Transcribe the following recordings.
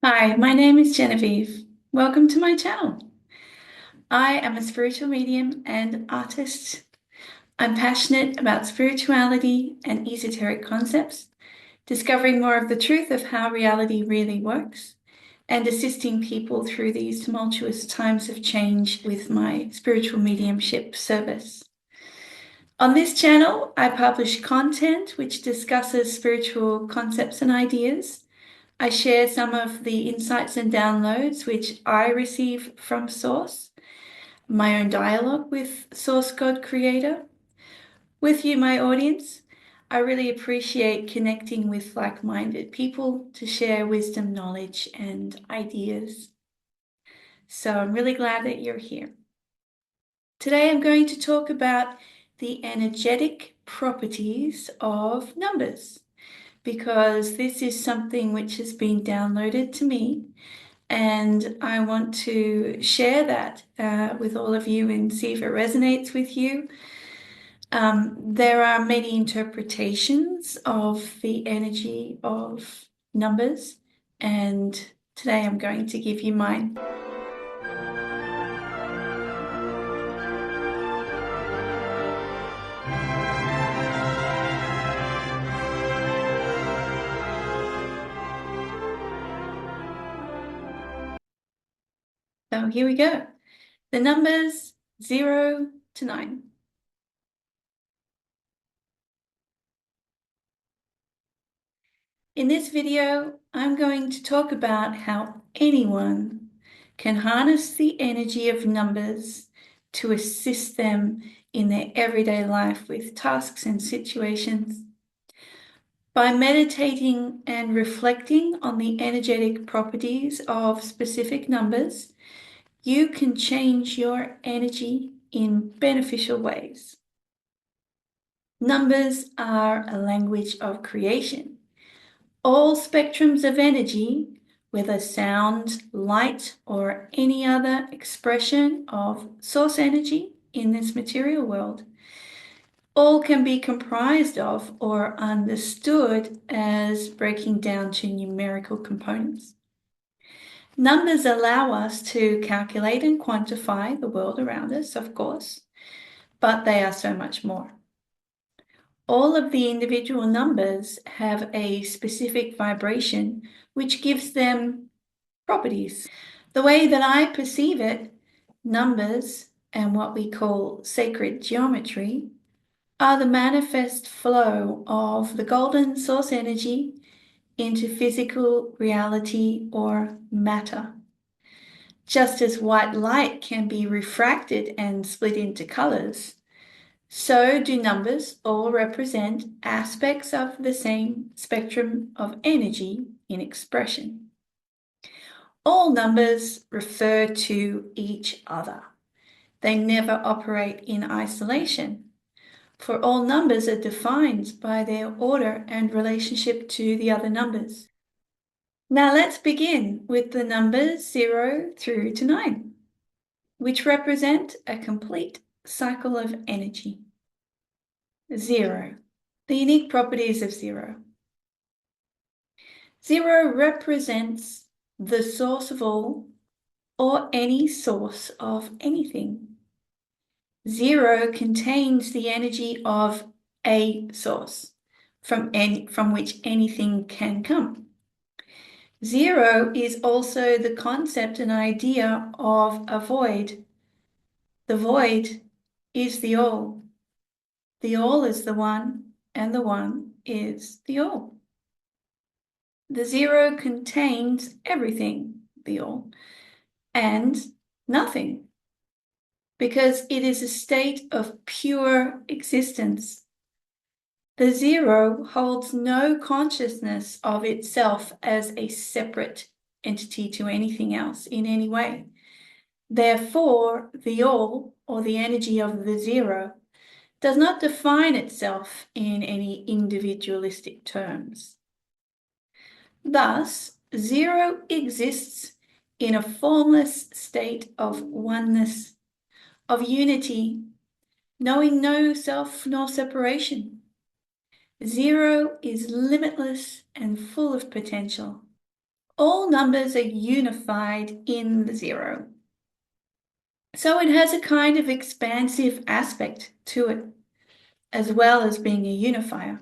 Hi, my name is Genevieve. Welcome to my channel. I am a spiritual medium and artist. I'm passionate about spirituality and esoteric concepts, discovering more of the truth of how reality really works, and assisting people through these tumultuous times of change with my spiritual mediumship service. On this channel, I publish content which discusses spiritual concepts and ideas. I share some of the insights and downloads which I receive from Source, my own dialogue with Source God Creator. With you, my audience, I really appreciate connecting with like-minded people to share wisdom, knowledge, and ideas. So I'm really glad that you're here. Today I'm going to talk about the energetic properties of numbers, because this is something which has been downloaded to me, and I want to share that with all of you and see if it resonates with you. There are many interpretations of the energy of numbers, and today I'm going to give you mine. So here we go. The numbers 0 to 9. In this video, I'm going to talk about how anyone can harness the energy of numbers to assist them in their everyday life with tasks and situations. By meditating and reflecting on the energetic properties of specific numbers, you can change your energy in beneficial ways. Numbers are a language of creation. All spectrums of energy, whether sound, light, or any other expression of source energy in this material world, all can be comprised of or understood as breaking down to numerical components. Numbers allow us to calculate and quantify the world around us, of course, but they are so much more. All of the individual numbers have a specific vibration which gives them properties. The way that I perceive it, numbers and what we call sacred geometry are the manifest flow of the golden source energy into physical reality or matter. Just as white light can be refracted and split into colors, so do numbers all represent aspects of the same spectrum of energy in expression. All numbers refer to each other. They never operate in isolation, for all numbers are defined by their order and relationship to the other numbers. Now let's begin with the numbers 0 through to 9, which represent a complete cycle of energy. 0. The unique properties of 0. 0 represents the source of all, or any source of anything. 0 contains the energy of a source from which anything can come. 0 is also the concept and idea of a void. The void is the all. The all is the one, and the one is the all. The 0 contains everything, the all, and nothing, because it is a state of pure existence. The 0 holds no consciousness of itself as a separate entity to anything else in any way. Therefore, the all, or the energy of the 0, does not define itself in any individualistic terms. Thus, 0 exists in a formless state of oneness, of unity, knowing no self nor separation. 0 is limitless and full of potential. all numbers are unified in the zero. So it has a kind of expansive aspect to it, as well as being a unifier.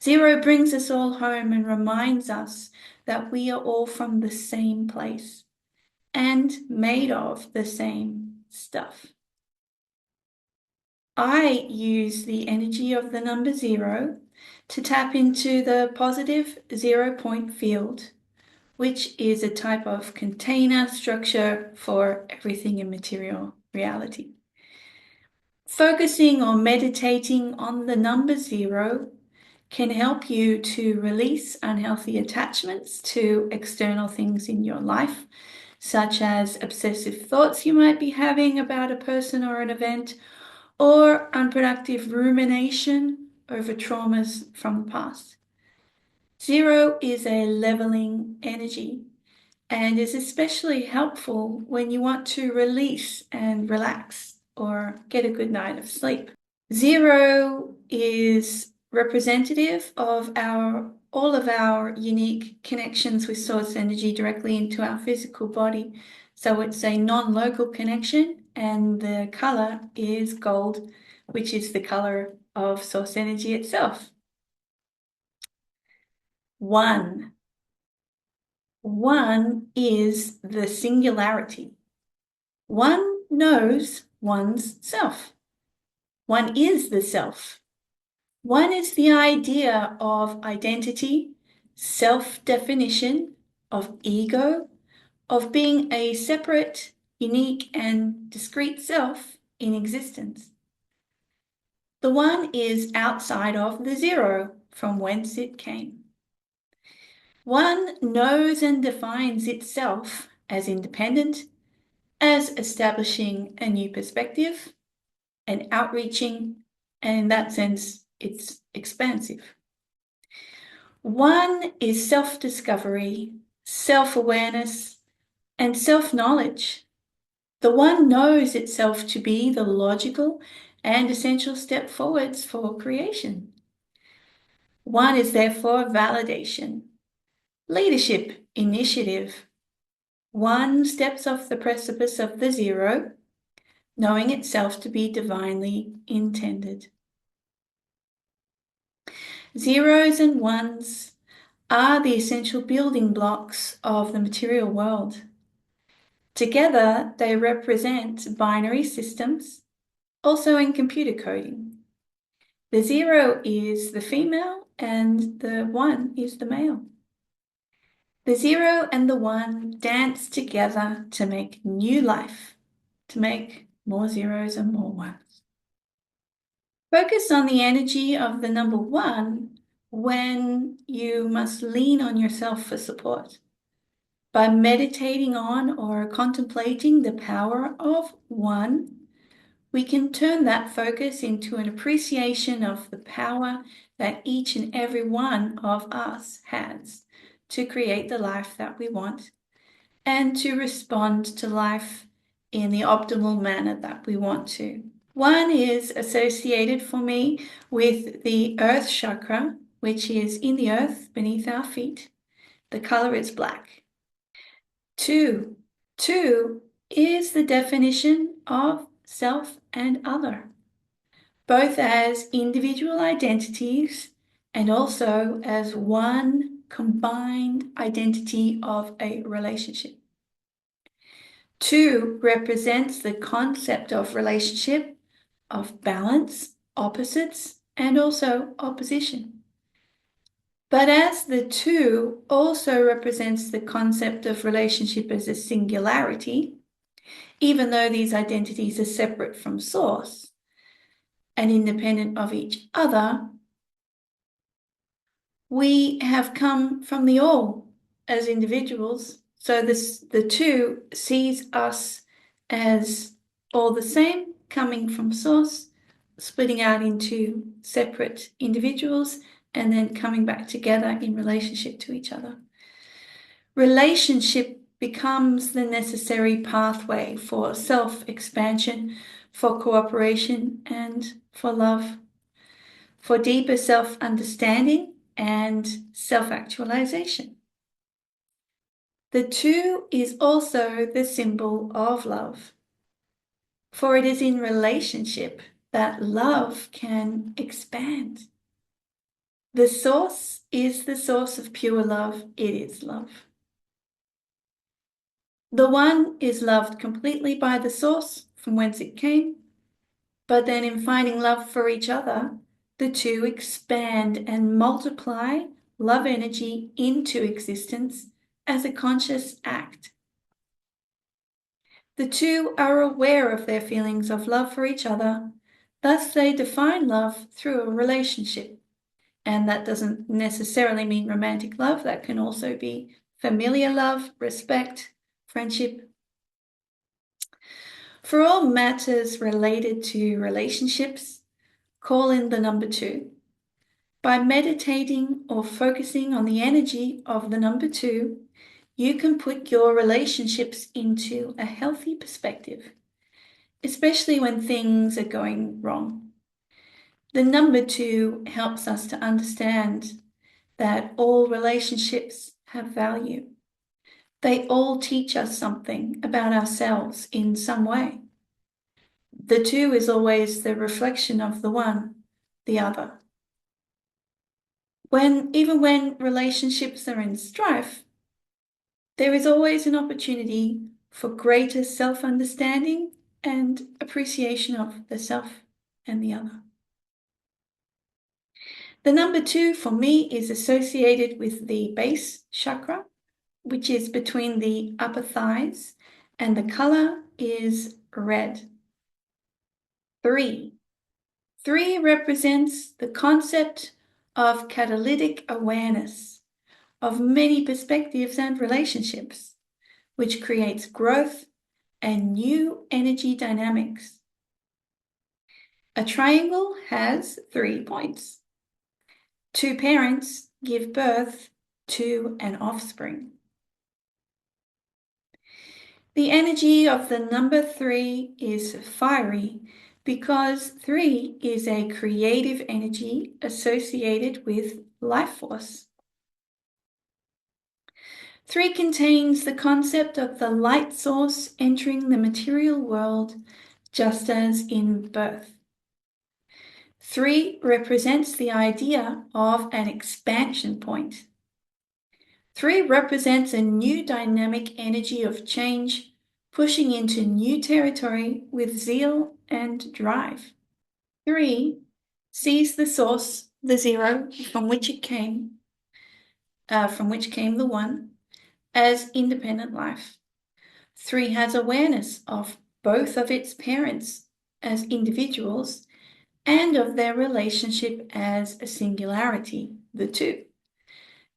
Zero brings us all home and reminds us that we are all from the same place and made of the same stuff. I use the energy of the number zero to tap into the positive 0 point field, which is a type of container structure for everything in material reality. Focusing or meditating on the number zero can help you to release unhealthy attachments to external things in your life, such as obsessive thoughts you might be having about a person or an event, or unproductive rumination over traumas from the past. Zero is a leveling energy and is especially helpful when you want to release and relax or get a good night of sleep. Zero is representative of all of our unique connections with source energy directly into our physical body. So it's a non-local connection, and the color is gold, which is the color of source energy itself. One. One is the singularity. One knows one's self. One is the self. One is the idea of identity, self-definition, of ego, of being a separate, unique, and discrete self in existence. The one is outside of the zero from whence it came. One knows and defines itself as independent, as establishing a new perspective, and outreaching, and in that sense, it's expansive. One is self-discovery, self-awareness, and self-knowledge. The one knows itself to be the logical and essential step forwards for creation. One is therefore validation, leadership, initiative. One steps off the precipice of the zero, knowing itself to be divinely intended. Zeros and ones are the essential building blocks of the material world. Together, they represent binary systems, also in computer coding. The zero is the female and the one is the male. The zero and the one dance together to make new life, to make more zeros and more ones. Focus on the energy of the number one when you must lean on yourself for support. By meditating on or contemplating the power of one, we can turn that focus into an appreciation of the power that each and every one of us has to create the life that we want and to respond to life in the optimal manner that we want to. One is associated for me with the earth chakra, which is in the earth beneath our feet. The color is black. Two is the definition of self and other, both as individual identities and also as one combined identity of a relationship. Two represents the concept of relationship, of balance, opposites, and also opposition. But as the two also represents the concept of relationship as a singularity, even though these identities are separate from source and independent of each other, we have come from the all as individuals. So the two sees us as all the same, coming from source, splitting out into separate individuals, and then coming back together in relationship to each other. Relationship becomes the necessary pathway for self-expansion, for cooperation, and for love, for deeper self-understanding and self-actualization. The 2 is also the symbol of love, for it is in relationship that love can expand. The source is the source of pure love. It is love. The 1 is loved completely by the source from whence it came, but then in finding love for each other, the 2 expand and multiply love energy into existence as a conscious act. The 2 are aware of their feelings of love for each other, thus they define love through a relationship. And that doesn't necessarily mean romantic love. That can also be familiar love, respect, friendship. For all matters related to relationships, call in the number 2. By meditating or focusing on the energy of the number 2, you can put your relationships into a healthy perspective, especially when things are going wrong. The number 2 helps us to understand that all relationships have value. They all teach us something about ourselves in some way. The 2 is always the reflection of the 1, the other. Even when relationships are in strife, there is always an opportunity for greater self-understanding and appreciation of the self and the other. The number 2 for me is associated with the base chakra, which is between the upper thighs, and the color is red. 3. 3 represents the concept of catalytic awareness of many perspectives and relationships, which creates growth and new energy dynamics. A triangle has 3 points. 2 parents give birth to an offspring. The energy of the number 3 is fiery because 3 is a creative energy associated with life force. 3 contains the concept of the light source entering the material world just as in birth. 3 represents the idea of an expansion point. 3 represents a new dynamic energy of change, pushing into new territory with zeal and drive. 3 sees the source, the 0, from which came the 1, as independent life. 3 has awareness of both of its parents as individuals and of their relationship as a singularity, the 2.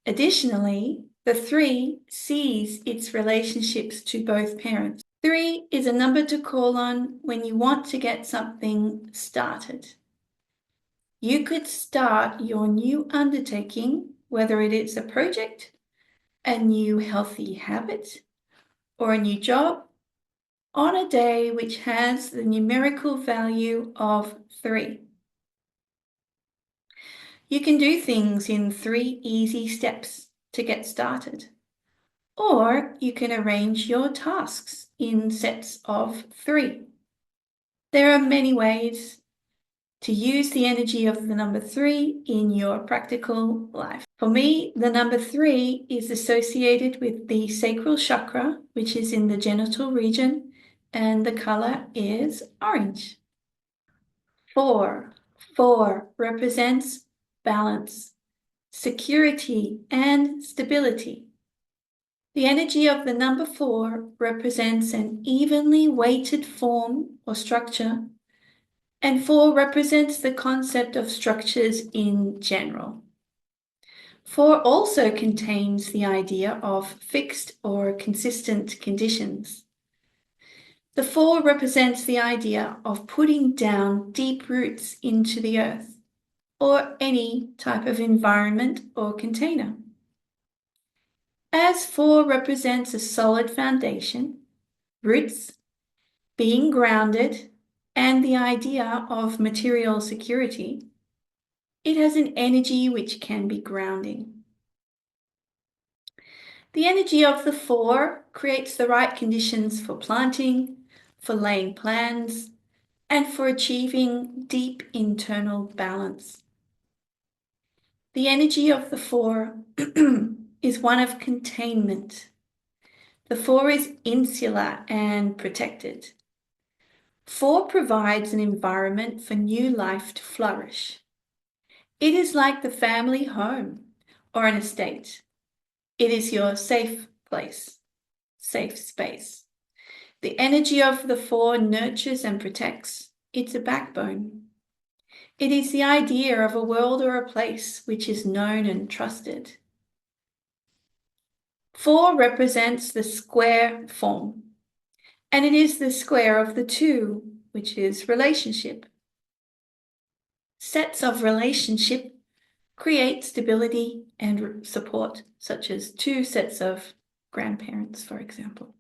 Additionally, the 3 sees its relationships to both parents. 3 is a number to call on when you want to get something started. You could start your new undertaking, whether it is a project, a new healthy habit, or a new job, on a day which has the numerical value of 3. You can do things in 3 easy steps to get started, or you can arrange your tasks in sets of 3. There are many ways to use the energy of the number 3 in your practical life. For me, the number 3 is associated with the sacral chakra, which is in the genital region, and the color is orange. 4. 4 represents balance, security, and stability. The energy of the number 4 represents an evenly weighted form or structure, and 4 represents the concept of structures in general. 4 also contains the idea of fixed or consistent conditions. The 4 represents the idea of putting down deep roots into the earth or any type of environment or container. As 4 represents a solid foundation, roots, being grounded, and the idea of material security, it has an energy which can be grounding. The energy of the 4 creates the right conditions for planting, for laying plans, and for achieving deep internal balance. The energy of the 4 is one of containment. The 4 is insular and protected. 4 provides an environment for new life to flourish. It is like the family home or an estate. It is your safe place, safe space. The energy of the 4 nurtures and protects. It's a backbone. It is the idea of a world or a place which is known and trusted. 4 represents the square form, and it is the square of the 2, which is relationship. Sets of relationship create stability and support, such as 2 sets of grandparents, for example.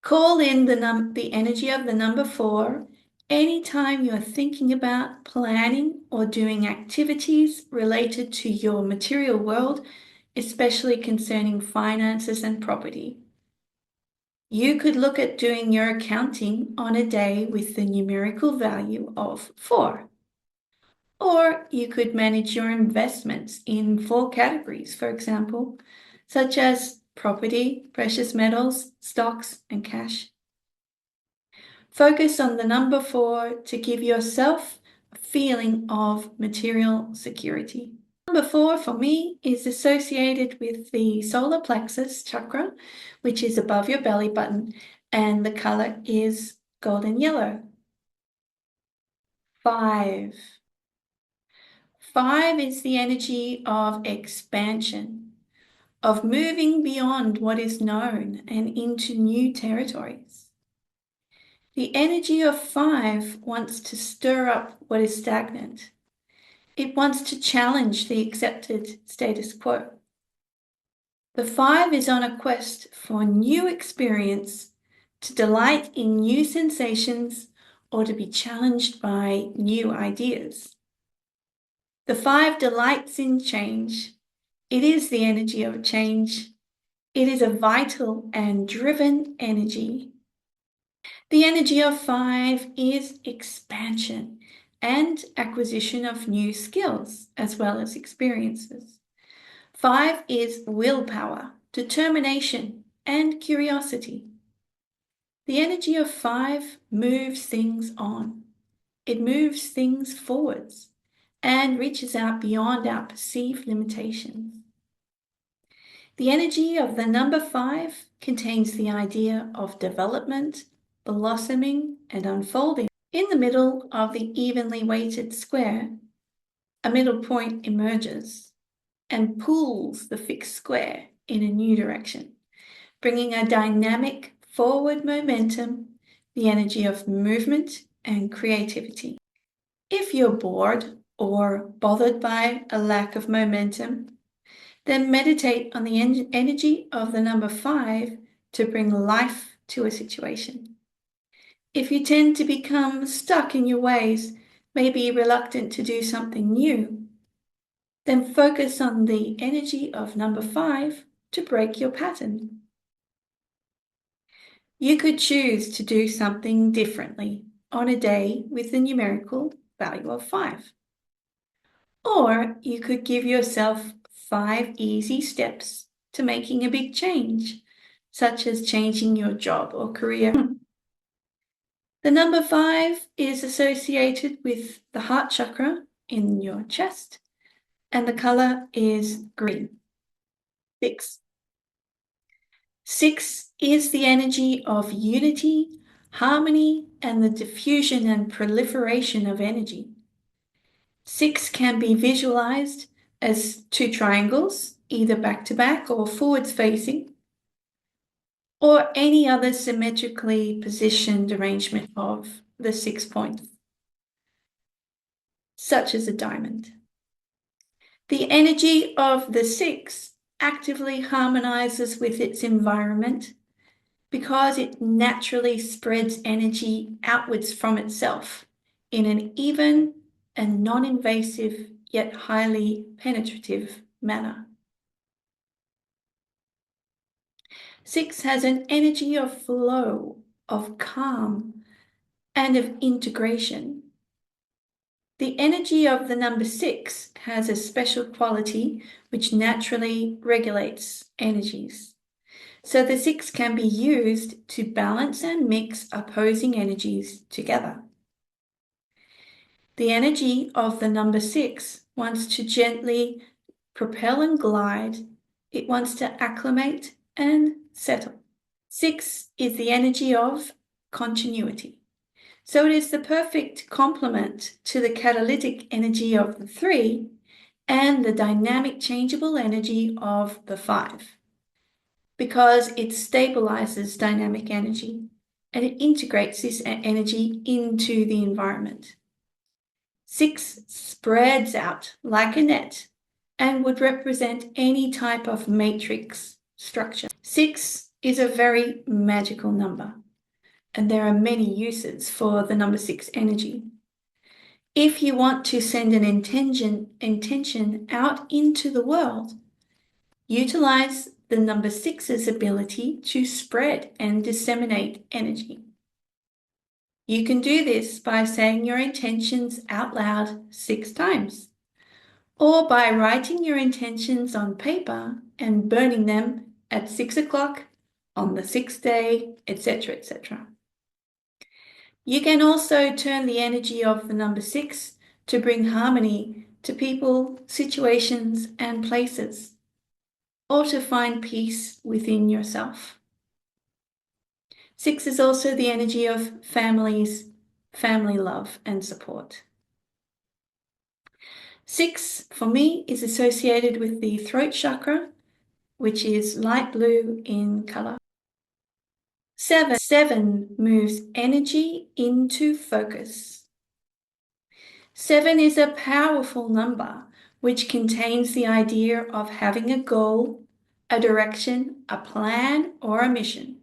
Call in the energy of the number 4 anytime you're thinking about planning or doing activities related to your material world, especially concerning finances and property. You could look at doing your accounting on a day with the numerical value of 4. Or you could manage your investments in 4 categories, for example, such as property, precious metals, stocks, and cash. Focus on the number 4 to give yourself a feeling of material security. Number 4 for me is associated with the solar plexus chakra, which is above your belly button, and the color is golden yellow. 5. 5 is the energy of expansion, of moving beyond what is known and into new territories. The energy of 5 wants to stir up what is stagnant. It wants to challenge the accepted status quo. The 5 is on a quest for new experience, to delight in new sensations, or to be challenged by new ideas. The 5 delights in change. It is the energy of change. It is a vital and driven energy. The energy of 5 is expansion and acquisition of new skills as well as experiences. 5 is willpower, determination, and curiosity. The energy of 5 moves things on. It moves things forwards and reaches out beyond our perceived limitations. The energy of the number 5 contains the idea of development, blossoming, and unfolding. In the middle of the evenly weighted square, a middle point emerges and pulls the fixed square in a new direction, bringing a dynamic forward momentum, the energy of movement and creativity. If you're bored or bothered by a lack of momentum, then meditate on the energy of the number 5 to bring life to a situation. If you tend to become stuck in your ways, maybe reluctant to do something new, then focus on the energy of number 5 to break your pattern. You could choose to do something differently on a day with the numerical value of 5. Or you could give yourself 5 easy steps to making a big change, such as changing your job or career. The number 5 is associated with the heart chakra in your chest, and the color is green. 6. 6 is the energy of unity, harmony, and the diffusion and proliferation of energy. 6 can be visualized as 2 triangles, either back to back or forwards facing, or any other symmetrically positioned arrangement of the 6 points, such as a diamond. The energy of the 6 actively harmonizes with its environment because it naturally spreads energy outwards from itself in an even and non-invasive yet highly penetrative manner. 6 has an energy of flow, of calm, and of integration. The energy of the number 6 has a special quality which naturally regulates energies. So the 6 can be used to balance and mix opposing energies together. The energy of the number 6 wants to gently propel and glide. It wants to acclimate and settle. 6 is the energy of continuity. So it is the perfect complement to the catalytic energy of the 3 and the dynamic changeable energy of the 5, because it stabilizes dynamic energy and it integrates this energy into the environment. 6 spreads out like a net and would represent any type of matrix structure. 6 is a very magical number, and there are many uses for the number 6 energy. If you want to send an intention out into the world, utilize the number 6's ability to spread and disseminate energy. You can do this by saying your intentions out loud 6 times, or by writing your intentions on paper and burning them at 6 o'clock on the 6th day, etc., etc. You can also turn the energy of the number 6 to bring harmony to people, situations, and places, or to find peace within yourself. 6 is also the energy of families, family love, and support. 6, for me, is associated with the throat chakra, which is light blue in color. 7 moves energy into focus. 7 is a powerful number which contains the idea of having a goal, a direction, a plan, or a mission.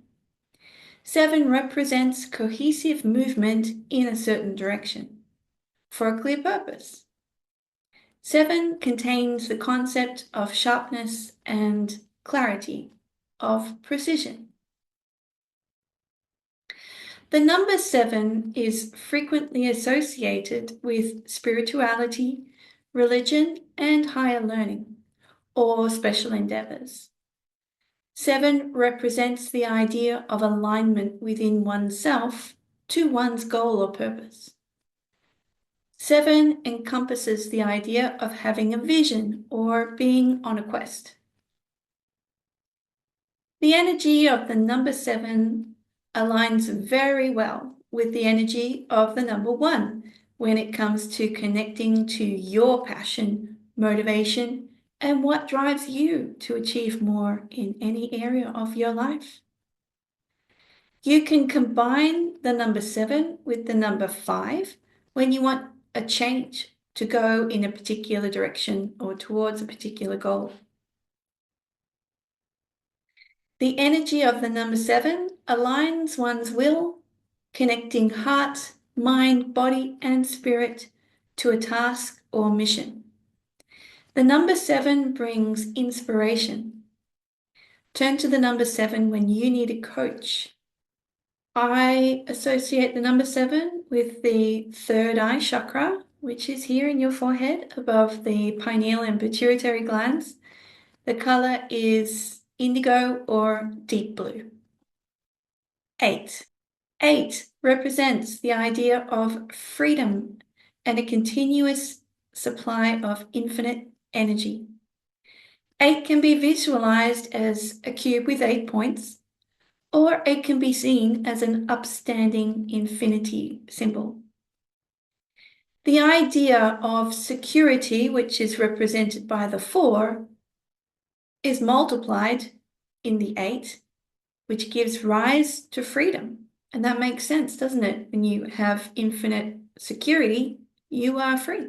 7 represents cohesive movement in a certain direction for a clear purpose. 7 contains the concept of sharpness and clarity, of precision. The number 7 is frequently associated with spirituality, religion, and higher learning, or special endeavors. 7 represents the idea of alignment within oneself to one's goal or purpose. 7 encompasses the idea of having a vision or being on a quest. The energy of the number 7 aligns very well with the energy of the number 1 when it comes to connecting to your passion, motivation, and what drives you to achieve more in any area of your life. You can combine the number 7 with the number 5 when you want a change to go in a particular direction or towards a particular goal. The energy of the number 7 aligns one's will, connecting heart, mind, body, and spirit to a task or mission. The number 7 brings inspiration. Turn to the number 7 when you need a coach. I associate the number 7 with the third eye chakra, which is here in your forehead above the pineal and pituitary glands. The color is indigo or deep blue. 8. 8 represents the idea of freedom and a continuous supply of infinite energy. 8 can be visualized as a cube with 8 points, or it can be seen as an upstanding infinity symbol. The idea of security, which is represented by the 4, is multiplied in the 8, which gives rise to freedom. And that makes sense, doesn't it? When you have infinite security, you are free.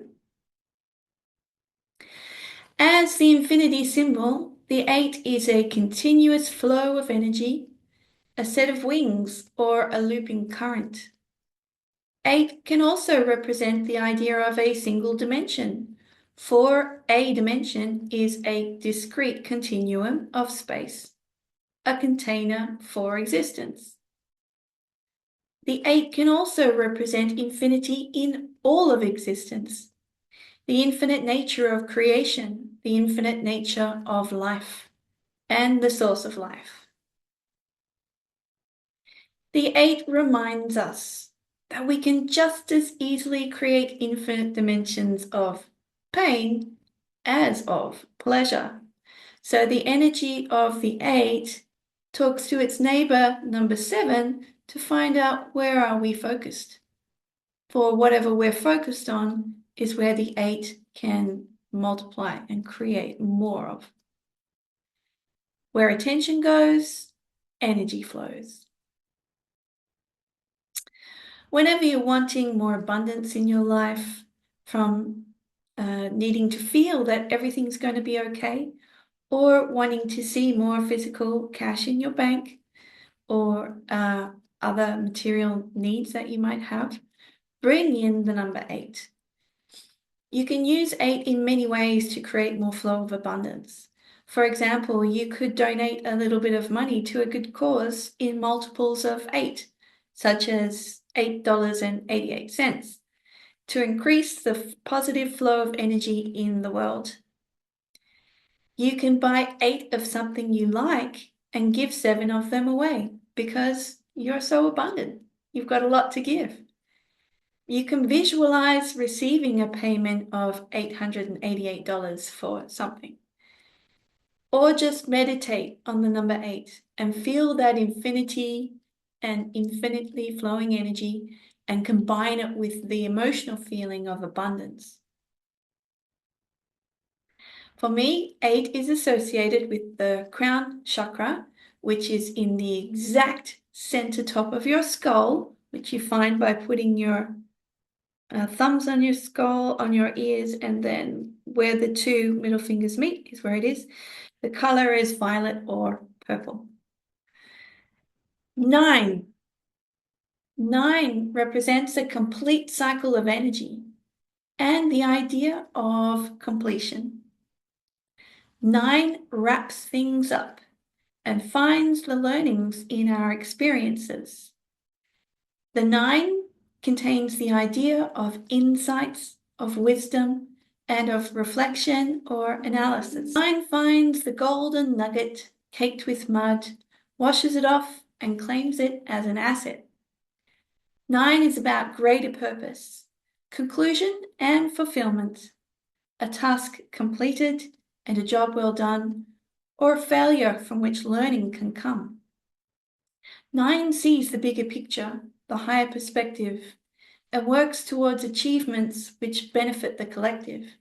As the infinity symbol, the 8 is a continuous flow of energy, a set of wings, or a looping current. 8 can also represent the idea of a single dimension, for a dimension is a discrete continuum of space. a container for existence. The 8 can also represent infinity in all of existence, the infinite nature of creation, the infinite nature of life, and the source of life. The 8 reminds us that we can just as easily create infinite dimensions of pain as of pleasure. So the energy of the 8 talks to its neighbor, number 7, to find out where are we focused. For whatever we're focused on is where the 8 can multiply and create more of. Where attention goes, energy flows. Whenever you're wanting more abundance in your life, from needing to feel that everything's going to be okay, or wanting to see more physical cash in your bank, or other material needs that you might have, bring in the number 8. You can use 8 in many ways to create more flow of abundance. For example, you could donate a little bit of money to a good cause in multiples of 8, such as $8.88, to increase the positive flow of energy in the world. You can buy 8 of something you like and give 7 of them away because you're so abundant. You've got a lot to give. You can visualize receiving a payment of $888 for something. Or just meditate on the number 8 and feel that infinity and infinitely flowing energy and combine it with the emotional feeling of abundance. For me, 8 is associated with the crown chakra, which is in the exact center top of your skull, which you find by putting your thumbs on your skull, on your ears, and then where the 2 middle fingers meet is where it is. The color is violet or purple. 9. 9 represents a complete cycle of energy and the idea of completion. 9 wraps things up and finds the learnings in our experiences. The 9 contains the idea of insights, of wisdom, and of reflection or analysis. 9 finds the golden nugget caked with mud, washes it off, and claims it as an asset. 9 is about greater purpose, conclusion and fulfillment, a task completed and a job well done, or a failure from which learning can come. 9 sees the bigger picture, the higher perspective, and works towards achievements which benefit the collective.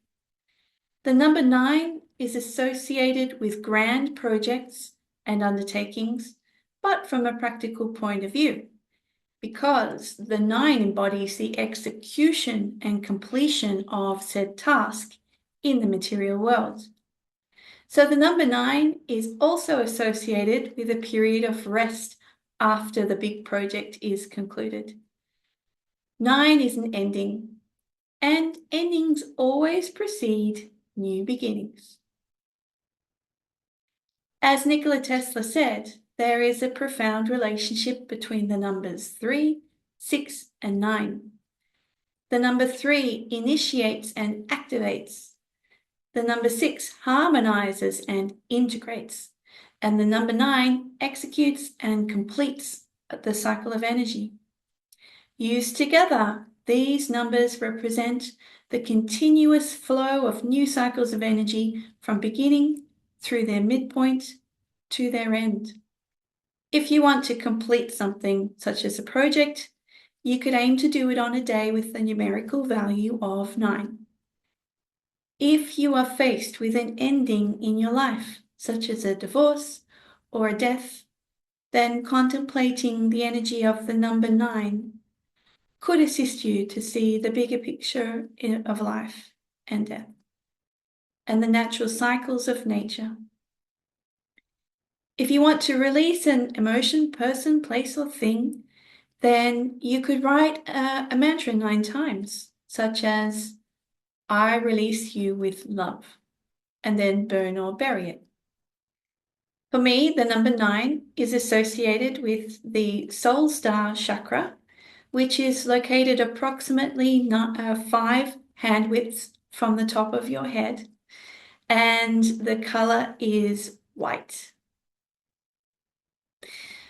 The number 9 is associated with grand projects and undertakings, but from a practical point of view, because the 9 embodies the execution and completion of said task in the material world. So the number 9 is also associated with a period of rest after the big project is concluded. 9 is an ending, and endings always precede new beginnings. As Nikola Tesla said, there is a profound relationship between the numbers 3, 6, and 9. The number 3 initiates and activates. The number 6 harmonizes and integrates. And the number 9 executes and completes the cycle of energy. Used together, these numbers represent the continuous flow of new cycles of energy from beginning through their midpoint to their end. If you want to complete something, such as a project, you could aim to do it on a day with the numerical value of 9. If you are faced with an ending in your life, such as a divorce or a death, then contemplating the energy of the number 9 could assist you to see the bigger picture of life and death and the natural cycles of nature. If you want to release an emotion, person, place, or thing, then you could write a mantra 9 times, such as, I release you with love, and then burn or bury it. For me, the number 9 is associated with the soul star chakra, which is located approximately 5 hand widths from the top of your head, and the color is white.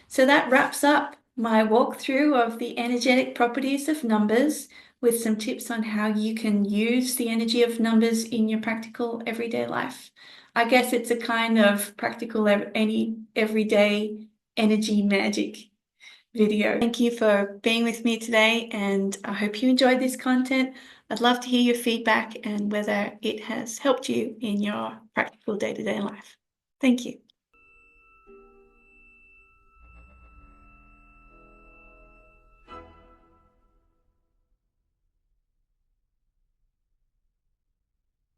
So that wraps up my walkthrough of the energetic properties of numbers with some tips on how you can use the energy of numbers in your practical everyday life. I guess it's a kind of practical everyday energy magic video. Thank you for being with me today, and I hope you enjoyed this content. I'd love to hear your feedback and whether it has helped you in your practical day-to-day life. Thank you.